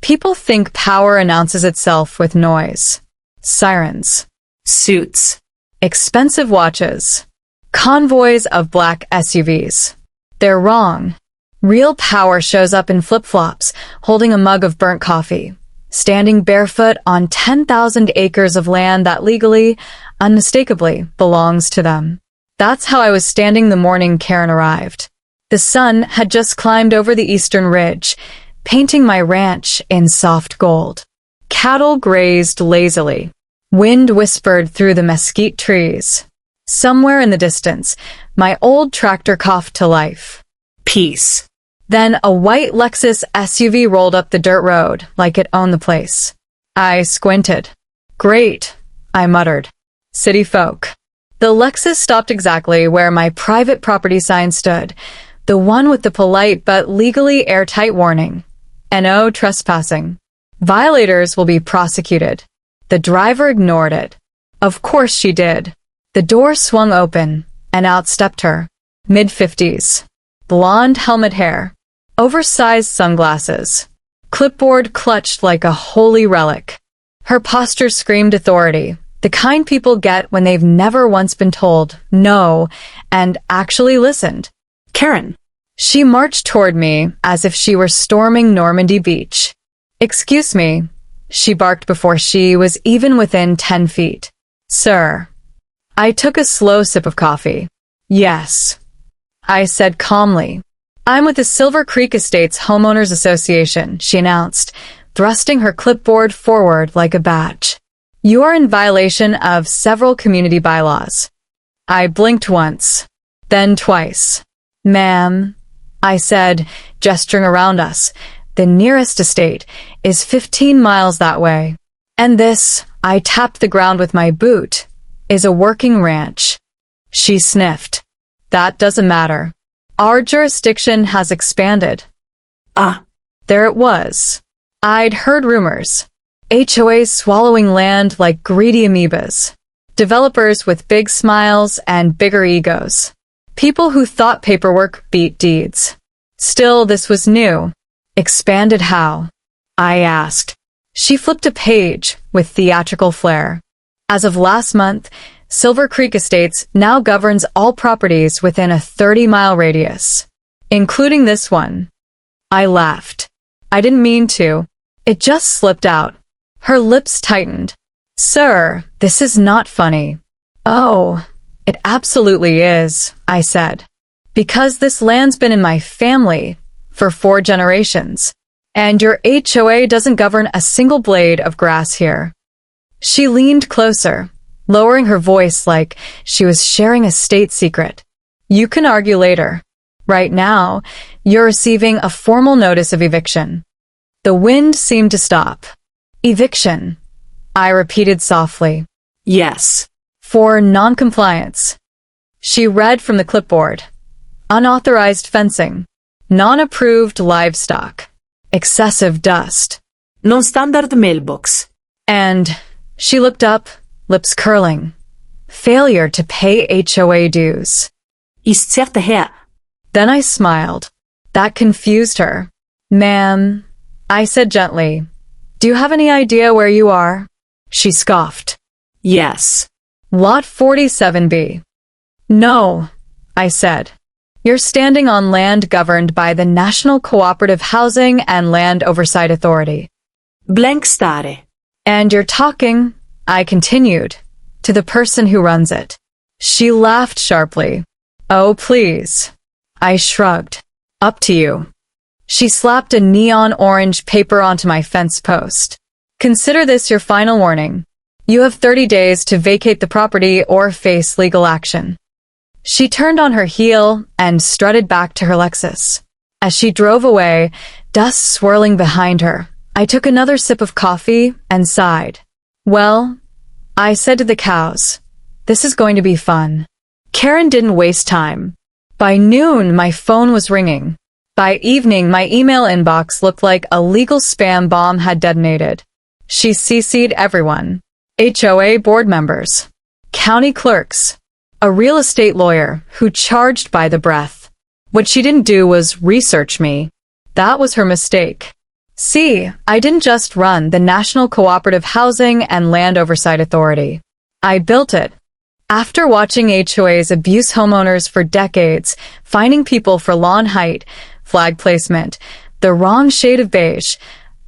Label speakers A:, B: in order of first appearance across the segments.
A: People think power announces itself with noise. Sirens, suits, expensive watches, convoys of black SUVs. They're wrong. Real power shows up in flip-flops, holding a mug of burnt coffee, standing barefoot on 10,000 acres of land that legally, unmistakably, belongs to them. That's how I was standing the morning Karen arrived. The sun had just climbed over the eastern ridge, painting my ranch in soft gold. Cattle grazed lazily. Wind whispered through the mesquite trees. Somewhere in the distance, my old tractor coughed to life. Peace. Then a white Lexus SUV rolled up the dirt road like it owned the place. I squinted. Great, I muttered. City folk. The Lexus stopped exactly where my private property sign stood, the one with the polite but legally airtight warning. No trespassing. Violators will be prosecuted. The driver ignored it. Of course she did. The door swung open, and out stepped her. Mid-50s. Blonde helmet hair. Oversized sunglasses. Clipboard clutched like a holy relic. Her posture screamed authority, the kind people get when they've never once been told no and actually listened. Karen. She marched toward me as if she were storming Normandy Beach. Excuse me, she barked before she was even within 10 feet. Sir. I took a slow sip of coffee. Yes, I said calmly. I'm with the Silver Creek Estates Homeowners Association, she announced, thrusting her clipboard forward like a badge. You are in violation of several community bylaws. I blinked once, then twice. Ma'am, I said, gesturing around us. The nearest estate is 15 miles that way. And this, I tapped the ground with my boot, is a working ranch. She sniffed. That doesn't matter. Our jurisdiction has expanded. There it was. I'd heard rumors. HOAs swallowing land like greedy amoebas. Developers with big smiles and bigger egos. People who thought paperwork beat deeds. Still, this was new. Expanded how? I asked. She flipped a page with theatrical flair. As of last month, Silver Creek Estates now governs all properties within a 30-mile radius, including this one. I laughed. I didn't mean to. It just slipped out. Her lips tightened. Sir, this is not funny. Oh, it absolutely is, I said. Because this land's been in my family for 4 generations, and your HOA doesn't govern a single blade of grass here. She leaned closer, lowering her voice like she was sharing a state secret. You can argue later. Right now, you're receiving a formal notice of eviction. The wind seemed to stop. Eviction, I repeated softly. Yes. For non-compliance. She read from the clipboard. Unauthorized fencing. Non-approved livestock. Excessive dust. Non-standard mailbox. And she looked up, lips curling. Failure to pay HOA dues. Istert her. Then I smiled. That confused her. Ma'am, I said gently, do you have any idea where you are? She scoffed. Yes. Lot 47B. No, I said. You're standing on land governed by the National Cooperative Housing and Land Oversight Authority. Blank stare. And you're talking, I continued, to the person who runs it. She laughed sharply. Oh, please. I shrugged. Up to you. She slapped a neon orange paper onto my fence post. Consider this your final warning. You have 30 days to vacate the property or face legal action. She turned on her heel and strutted back to her Lexus. As she drove away, dust swirling behind her, I took another sip of coffee and sighed. Well, I said to the cows, this is going to be fun. Karen didn't waste time. By noon, my phone was ringing. By evening, my email inbox looked like a legal spam bomb had detonated. She CC'd everyone. HOA board members. County clerks. A real estate lawyer who charged by the breath. What she didn't do was research me. That was her mistake. See, I didn't just run the National Cooperative Housing and Land Oversight Authority. I built it. After watching HOAs abuse homeowners for decades, finding people for lawn height, flag placement, the wrong shade of beige,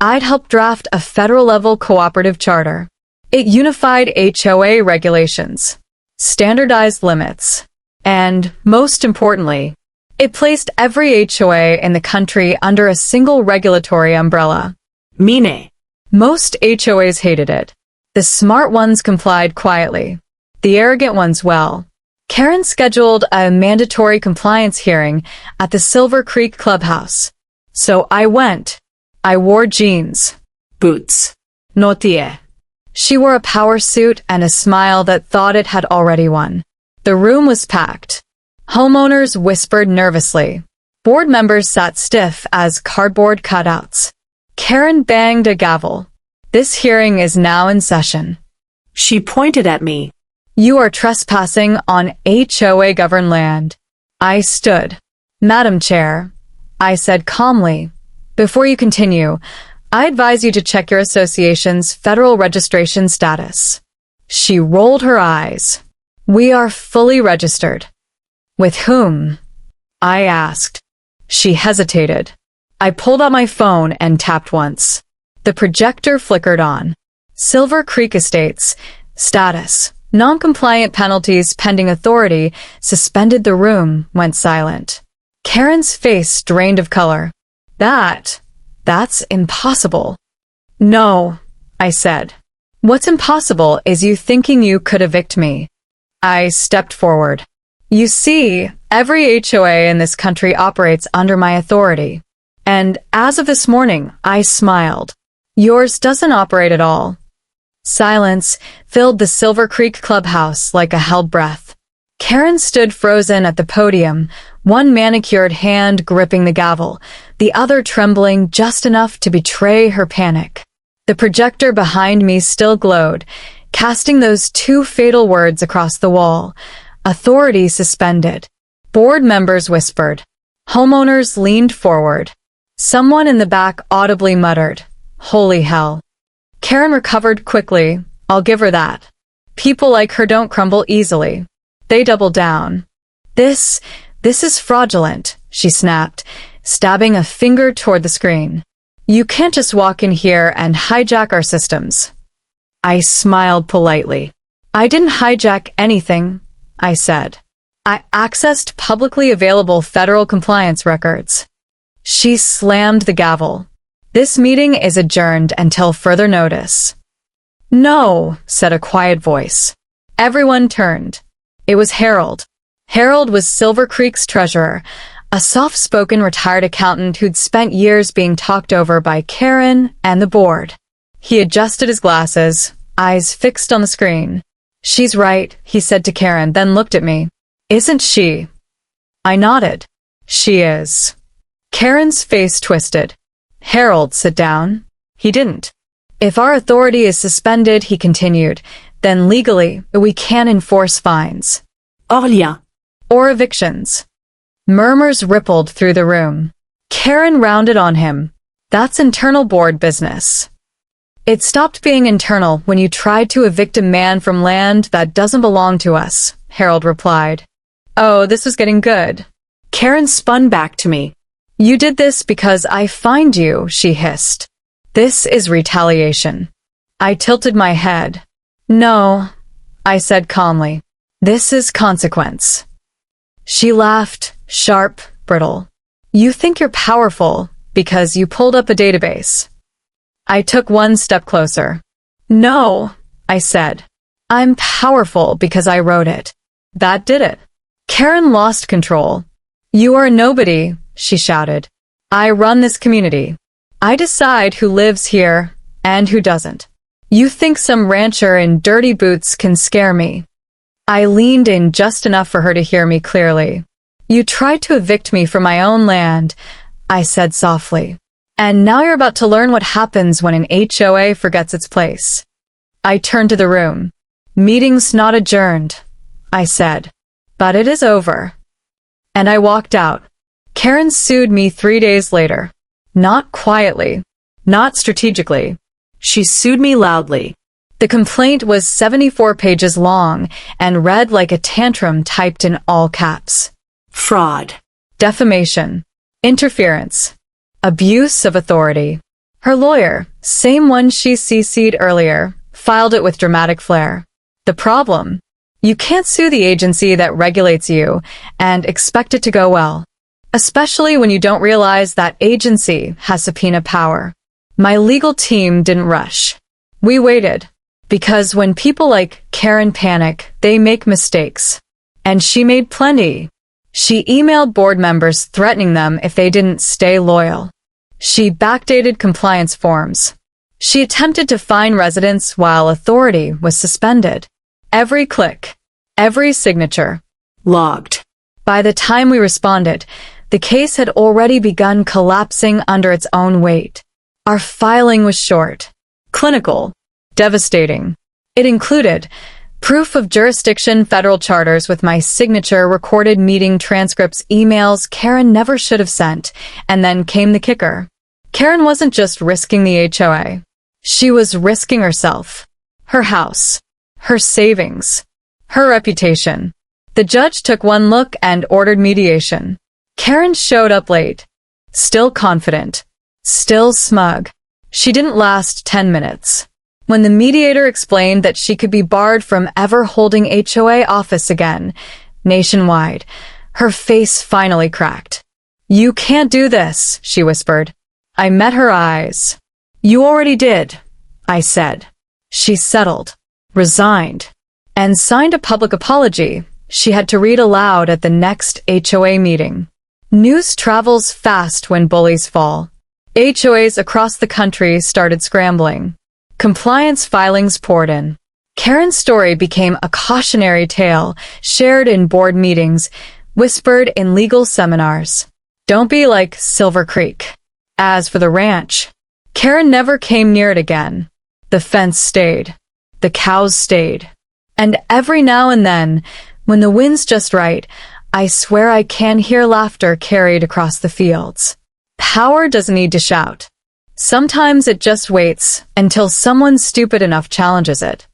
A: I'd helped draft a federal-level cooperative charter. It unified HOA regulations, standardized limits, and, most importantly, it placed every HOA in the country under a single regulatory umbrella.
B: Mine.
A: Most HOAs hated it. The smart ones complied quietly. The arrogant ones, well. Karen scheduled a mandatory compliance hearing at the Silver Creek Clubhouse. So I went. I wore jeans.
B: Boots.
A: Notie. She wore a power suit and a smile that thought it had already won. The room was packed. Homeowners whispered nervously. Board members sat stiff as cardboard cutouts. Karen banged a gavel. This hearing is now in session.
B: She pointed at me.
A: You are trespassing on HOA-governed land. I stood. Madam Chair, I said calmly, before you continue, I advise you to check your association's federal registration status. She rolled her eyes. We are fully registered. With whom? I asked. She hesitated. I pulled out my phone and tapped once. The projector flickered on. Silver Creek Estates. Status. Non-compliant penalties pending authority. Suspended. The room went silent. Karen's face drained of color. That's impossible. No, I said. What's impossible is you thinking you could evict me. I stepped forward. You see, every HOA in this country operates under my authority. And as of this morning, I smiled. Yours doesn't operate at all. Silence filled the Silver Creek Clubhouse like a held breath. Karen stood frozen at the podium, one manicured hand gripping the gavel, the other trembling just enough to betray her panic. The projector behind me still glowed, casting those two fatal words across the wall. Authority suspended. Board members whispered. Homeowners leaned forward. Someone in the back audibly muttered, "Holy hell." Karen recovered quickly, I'll give her that. People like her don't crumble easily. They doubled down. This is fraudulent, she snapped, stabbing a finger toward the screen. You can't just walk in here and hijack our systems. I smiled politely. I didn't hijack anything, I said. I accessed publicly available federal compliance records. She slammed the gavel. This meeting is adjourned until further notice. No, said a quiet voice. Everyone turned. It was Harold. Harold was Silver Creek's treasurer, a soft-spoken retired accountant who'd spent years being talked over by Karen and the board. He adjusted his glasses, eyes fixed on the screen. She's right, he said to Karen, then looked at me. Isn't she? I nodded. She is. Karen's face twisted. Harold, sit down. He didn't. If our authority is suspended, he continued, then legally we can enforce fines.
B: Orlia.
A: Or evictions. Murmurs rippled through the room. Karen rounded on him. That's internal board business. It stopped being internal when you tried to evict a man from land that doesn't belong to us, Harold replied. Oh, this was getting good. Karen spun back to me. You did this because I fined you, she hissed. This is retaliation. I tilted my head. No, I said calmly. This is consequence. She laughed, sharp, brittle. You think you're powerful because you pulled up a database. I took one step closer. No, I said. I'm powerful because I wrote it. That did it. Karen lost control. You are nobody, she shouted. I run this community. I decide who lives here and who doesn't. You think some rancher in dirty boots can scare me. I leaned in just enough for her to hear me clearly. You tried to evict me from my own land, I said softly. And now you're about to learn what happens when an HOA forgets its place. I turned to the room. Meeting's not adjourned, I said. But it is over. And I walked out. Karen sued me 3 days later. Not quietly. Not strategically.
B: She sued me loudly.
A: The complaint was 74 pages long and read like a tantrum typed in all caps.
B: Fraud.
A: Defamation. Interference. Abuse of authority. Her lawyer, same one she CC'd earlier, filed it with dramatic flair. The problem? You can't sue the agency that regulates you and expect it to go well, especially when you don't realize that agency has subpoena power. My legal team didn't rush. We waited, because when people like Karen panic, they make mistakes. And she made plenty. She emailed board members threatening them if they didn't stay loyal. She backdated compliance forms. She attempted to fine residents while authority was suspended. Every click, every signature,
B: Logged.
A: By the time we responded, the case had already begun collapsing under its own weight. Our filing was short, clinical, devastating. It included proof of jurisdiction, federal charters with my signature, recorded meeting transcripts, emails Karen never should have sent, and then came the kicker. Karen wasn't just risking the HOA. She was risking herself, her house, her savings, her reputation. The judge took one look and ordered mediation. Karen showed up late, still confident, still smug. She didn't last 10 minutes. When the mediator explained that she could be barred from ever holding HOA office again, nationwide, her face finally cracked. "You can't do this," she whispered. I met her eyes. "You already did," I said. She settled, resigned, and signed a public apology she had to read aloud at the next HOA meeting. News travels fast when bullies fall. HOAs across the country started scrambling. Compliance filings poured in. Karen's story became a cautionary tale, shared in board meetings, whispered in legal seminars. Don't be like Silver Creek. As for the ranch, Karen never came near it again. The fence stayed. The cows stayed. And every now and then, when the wind's just right, I swear I can hear laughter carried across the fields. Power doesn't need to shout. Sometimes it just waits until someone stupid enough challenges it.